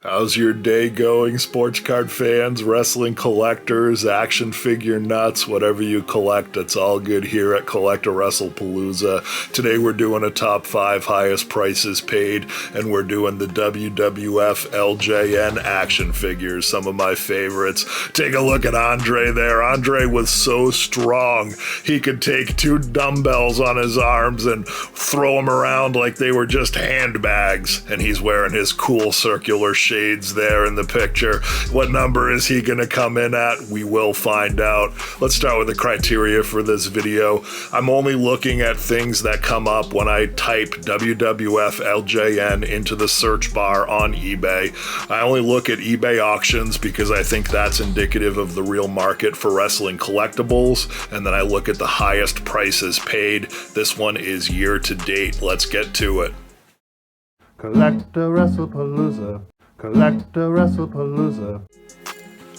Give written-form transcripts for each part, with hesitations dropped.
How's your day going, sports card fans, wrestling collectors, action figure nuts, whatever you collect, it's all good here at CollectAWrestlePalooza. Today we're doing a top 5 highest prices paid, and we're doing the WWF LJN action figures, some of my favorites. Take a look at Andre there. Andre was so strong, he could take 2 dumbbells on his arms and throw them around like they were just handbags, and he's wearing his cool circular shades there in the picture. What number is he gonna come in at? We will find out. Let's start with the criteria for this video. I'm only looking at things that come up when I type WWF LJN into the search bar on eBay. I only look at eBay auctions because I think that's indicative of the real market for wrestling collectibles, and then I look at the highest prices paid. This one is year to date. Let's get to it. CollectAWrestlePalooza. CollectAWrestlePalooza.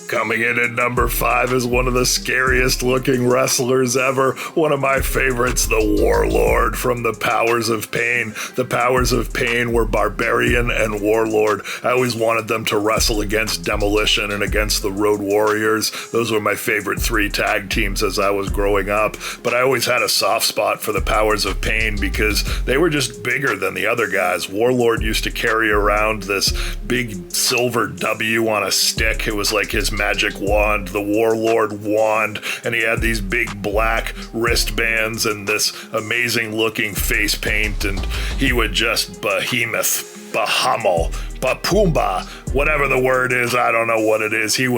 Coming in at number 5 is one of the scariest looking wrestlers ever. One of my favorites, the Warlord from the Powers of Pain. The Powers of Pain were Barbarian and Warlord. I always wanted them to wrestle against Demolition and against the Road Warriors. Those were my favorite 3 tag teams as I was growing up. But I always had a soft spot for the Powers of Pain because they were just bigger than the other guys. Warlord used to carry around this big silver W on a stick. It was like his magic wand, the Warlord wand, and he had these big black wristbands and this amazing looking face paint, and he would just behemoth, bahamel, bapumba, whatever the word is, I don't know what it is, he'd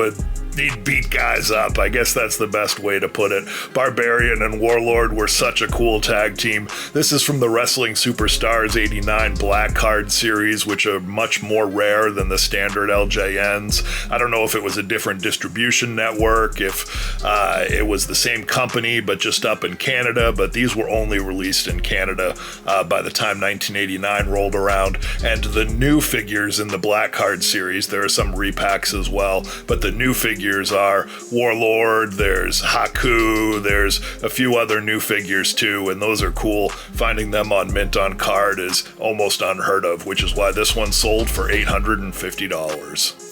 beat guys up. I guess that's the best way to put it. Barbarian and Warlord were such a cool tag team. This is from the Wrestling Superstars 89 Black Card series, which are much more rare than the standard LJNs. I don't know if it was a different distribution network, if it was the same company but just up in Canada, but these were only released in Canada by the time 1989 rolled around. And the new figures in the Black Card series, there are some repacks as well, but the new figures are Warlord, there's Haku, there's a few other new figures too, and those are cool. Finding them on mint on card is almost unheard of, which is why this one sold for $850.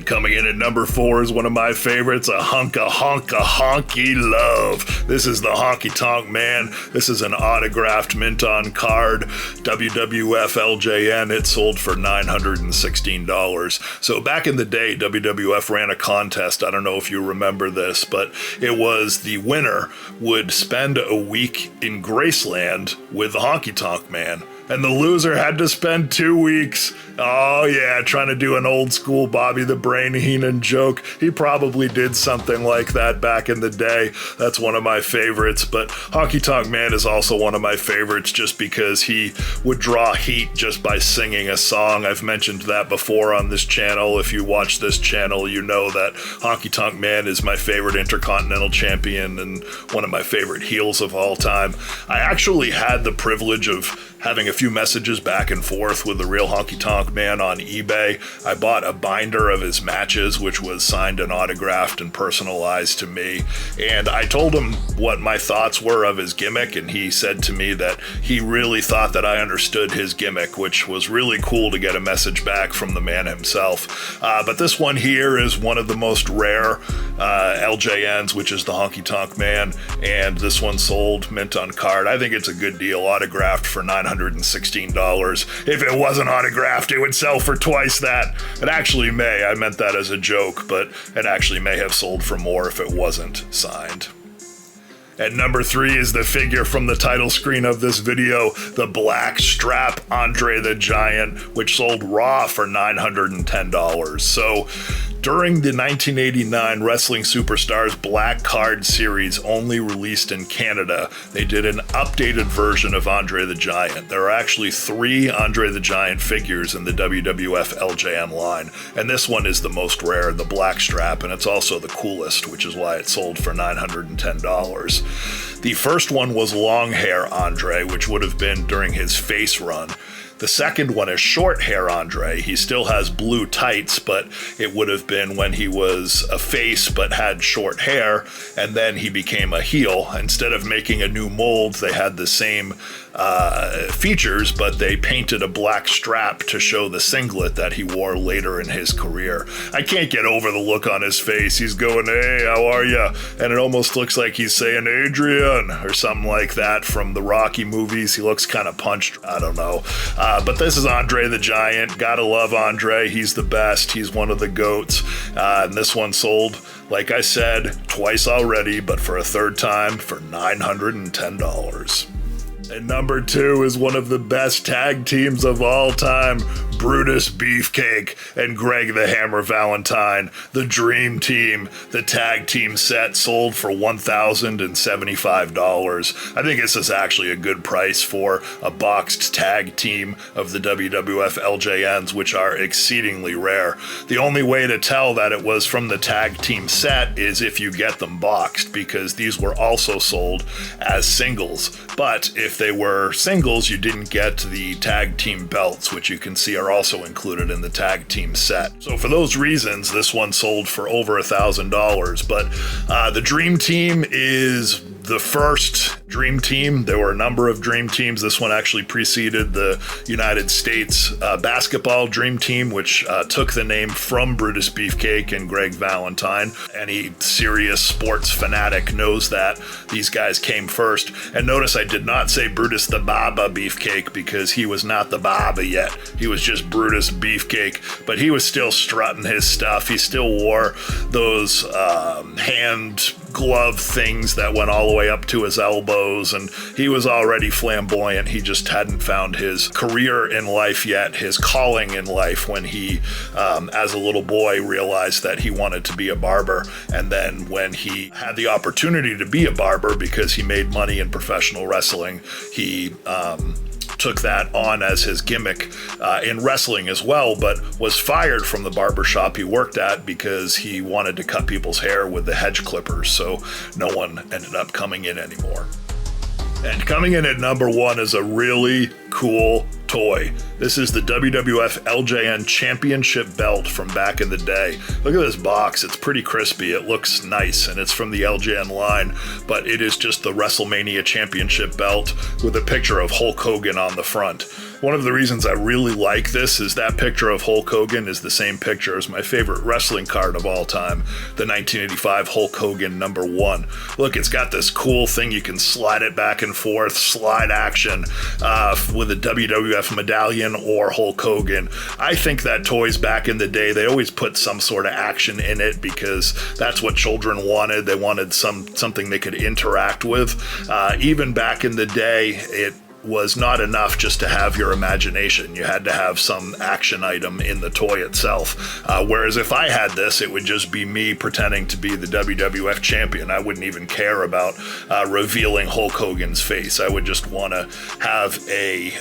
Coming in at number 4 is one of my favorites, a honky love. This is the Honky Tonk Man. This is an autographed mint on card WWF LJN. It sold for $916. So back in the day, WWF ran a contest. I don't know if you remember this, but it was the winner would spend a week in Graceland with the Honky Tonk Man, and the loser had to spend 2 weeks. Oh yeah, trying to do an old school Bobby the Brain Heenan joke. He probably did something like that back in the day. That's one of my favorites, but Honky Tonk Man is also one of my favorites just because he would draw heat just by singing a song. I've mentioned that before on this channel. If you watch this channel, you know that Honky Tonk Man is my favorite Intercontinental Champion and one of my favorite heels of all time. I actually had the privilege of having a few messages back and forth with the real Honky Tonk Man on eBay. I bought a binder of his matches, which was signed and autographed and personalized to me. And I told him what my thoughts were of his gimmick, and he said to me that he really thought that I understood his gimmick, which was really cool to get a message back from the man himself. But this one here is one of the most rare LJNs, which is the Honky Tonk Man, and this one sold mint on card. I think it's a good deal, autographed for $916. If it wasn't autographed, it would sell for twice that. It actually may. I meant that as a joke, but it actually may have sold for more if it wasn't signed. At number 3 is the figure from the title screen of this video, the black strap Andre the Giant, which sold raw for $910. So during the 1989 Wrestling Superstars Black Card series, only released in Canada, they did an updated version of Andre the Giant. There are actually 3 Andre the Giant figures in the WWF LJN line, and this one is the most rare, the black strap, and it's also the coolest, which is why it sold for $910. The first one was long hair Andre, which would have been during his face run. The second one is short hair Andre. He still has blue tights, but it would have been when he was a face but had short hair, and then he became a heel. Instead of making a new mold, they had the same features, but they painted a black strap to show the singlet that he wore later in his career. I can't get over the look on his face. He's going, "Hey, how are ya?" And it almost looks like he's saying "Adrian" or something like that from the Rocky movies. He looks kind of punched. I don't know. But this is Andre the Giant. Gotta love Andre. He's the best. He's one of the GOATs. And this one sold, like I said, twice already, but for a third time for $910. And number 2 is one of the best tag teams of all time, Brutus Beefcake and Greg the Hammer Valentine, the Dream Team. The tag team set sold for $1,075. I think this is actually a good price for a boxed tag team of the WWF LJNs, which are exceedingly rare. The only way to tell that it was from the tag team set is if you get them boxed, because these were also sold as singles. But if they were singles, you didn't get the tag team belts, which you can see are also included in the tag team set. So for those reasons, this one sold for over $1,000. But the Dream Team is the first Dream Team. There were a number of Dream Teams. This one actually preceded the United States basketball Dream Team, which took the name from Brutus Beefcake and Greg Valentine. Any serious sports fanatic knows that these guys came first. And notice I did not say Brutus the Baba Beefcake, because he was not the Baba yet. He was just Brutus Beefcake, but he was still strutting his stuff. He still wore those hand glove things that went all the way up to his elbows, and he was already flamboyant. He just hadn't found his career in life yet, his calling in life, when he, as a little boy, realized that he wanted to be a barber. And then when he had the opportunity to be a barber because he made money in professional wrestling, he took that on as his gimmick in wrestling as well, but was fired from the barbershop he worked at because he wanted to cut people's hair with the hedge clippers, so no one ended up coming in anymore. And coming in at number 1 is a really cool toy. This is the WWF LJN Championship belt from back in the day. Look at this box. It's pretty crispy. It looks nice, and it's from the LJN line, but it is just the Wrestlemania Championship belt with a picture of Hulk Hogan on the front. One of the reasons I really like this is that picture of Hulk Hogan is the same picture as my favorite wrestling card of all time, the 1985 Hulk Hogan number 1. Look, it's got this cool thing. You can slide it back and forth, slide action with a WWF medallion or Hulk Hogan. I think that toys back in the day, they always put some sort of action in it because that's what children wanted. They wanted something they could interact with. Even back in the day, it was not enough just to have your imagination. You had to have some action item in the toy itself. Whereas if I had this, it would just be me pretending to be the WWF champion. I wouldn't even care about revealing Hulk Hogan's face. I would just want to have a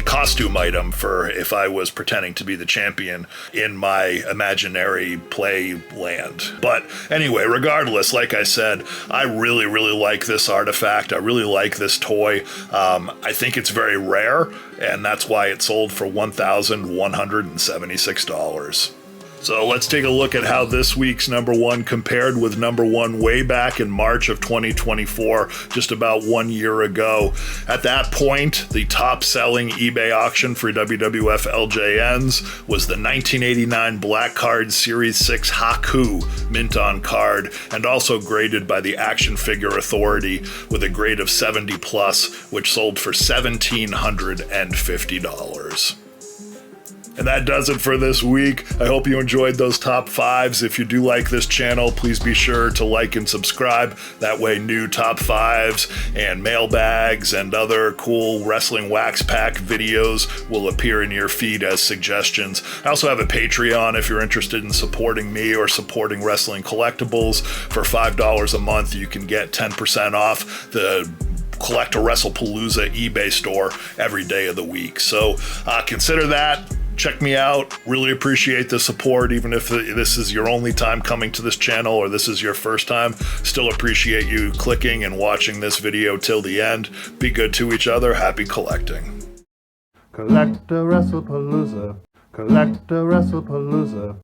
costume item for if I was pretending to be the champion in my imaginary play land. But anyway, regardless, like I said, I really, really like this artifact. I really like this toy. I think it's very rare, and that's why it sold for $1,176. So let's take a look at how this week's number 1 compared with number 1 way back in March of 2024, just about 1 year ago. At that point, the top-selling eBay auction for WWF LJNs was the 1989 Black Card Series 6 Haku mint on card, and also graded by the Action Figure Authority with a grade of 70+, which sold for $1,750. And that does it for this week. I hope you enjoyed those top 5s. If you do like this channel, please be sure to like and subscribe. That way new top 5s and mailbags and other cool wrestling wax pack videos will appear in your feed as suggestions. I also have a Patreon if you're interested in supporting me or supporting wrestling collectibles. For $5 a month, you can get 10% off the CollectAWrestlePalooza eBay store every day of the week. So consider that. Check me out. Really appreciate the support, even if this is your only time coming to this channel or this is your first time. Still appreciate you clicking and watching this video till the end. Be good to each other. Happy collecting. CollectAWrestlePalooza. CollectAWrestlePalooza.